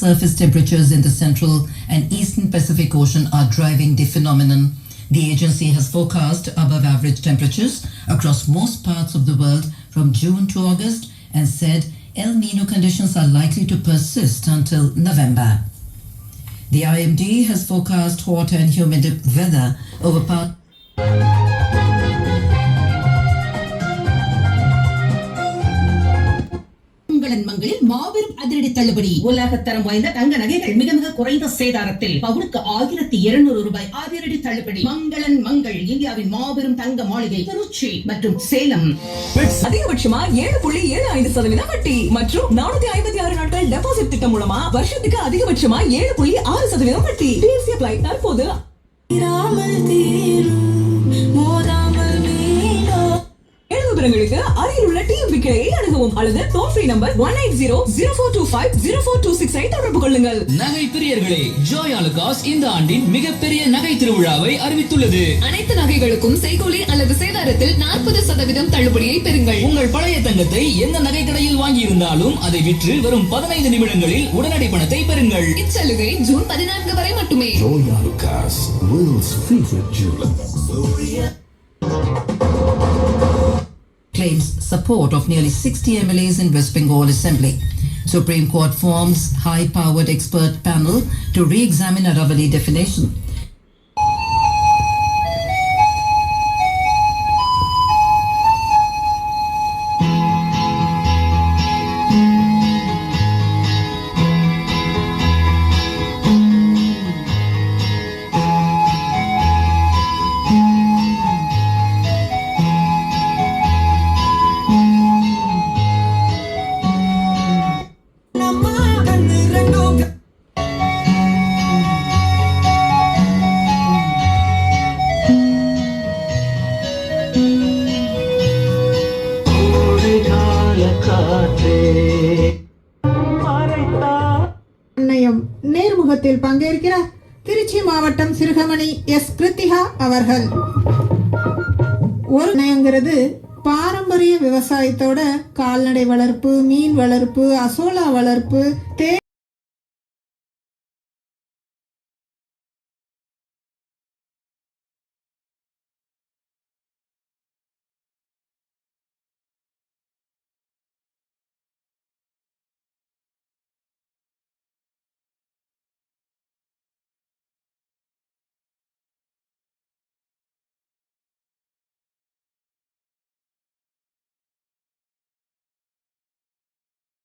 surface temperatures in the central and eastern Pacific Ocean are driving the phenomenon. The agency has forecast above average temperatures across most parts of the world from June to August and said El Nino conditions are likely to persist until November. The IMD has forecast hot and humid weather over parts. மங்களில் மாபெரும் அதிரடி தள்ளுபடி. உலகத்தரம் வாய்ந்த தங்க நகைகள் மிக மிக குறைந்த சேதாரத்தில் பவுனுக்கு 1200 ரூபாய் அதிரடி தள்ளுபடி. மங்களன் மங்கள், இந்தியாவின் மாபெரும் தங்க மாளிகை, திருச்சி மற்றும் சேலம். அதிகபட்சமா 7.75% வட்டி மற்றும் 456 நாட்கள் டெபாசிட் திட்டம் மூலமா வருஷத்துக்கு அதிகபட்சமா 7.6% வட்டி. DNC apply. தற்போது விவரங்களுக்கு அருகில் உள்ள டிஎம்பி கிளையை அணுகவும் அல்லது டோல் ஃப்ரீ நம்பர் 18004250426 ஐ தொடர்பு கொள்ளுங்கள். நகை பிரியர்களே, ஜோய் ஆலுகாஸ் இந்த ஆண்டின் மிகப்பெரிய நகை திருவிழாவை அறிவித்துள்ளது. அனைத்து நகைகளுக்கும் செய்கூலி அல்லது சேதாரத்தில் 40% தள்ளுபடியை பெறுங்கள். உங்கள் பழைய தங்கத்தை எந்த நகை கடையில் வாங்கி இருந்தாலும் அதை விற்று வரும் 15 நிமிடங்களில் உடனடி பணத்தை பெறுங்கள். இச்சலுகை ஜூன் 14 வரை மட்டுமே. Joy Alucas, world's favorite jeweler. Claims support of nearly 60 MLAs in West Bengal Assembly. Supreme Court forms high-powered expert panel to re-examine Aravali definition. நேர்முகத்தில் பங்கேற்கிறார் திருச்சி மாவட்டம் சிறுகமணி எஸ் கிருத்திகா அவர்கள். ஒரு நயங்கிறது பாரம்பரிய விவசாயத்தோட கால்நடை வளர்ப்பு, மீன் வளர்ப்பு, அசோலா வளர்ப்பு,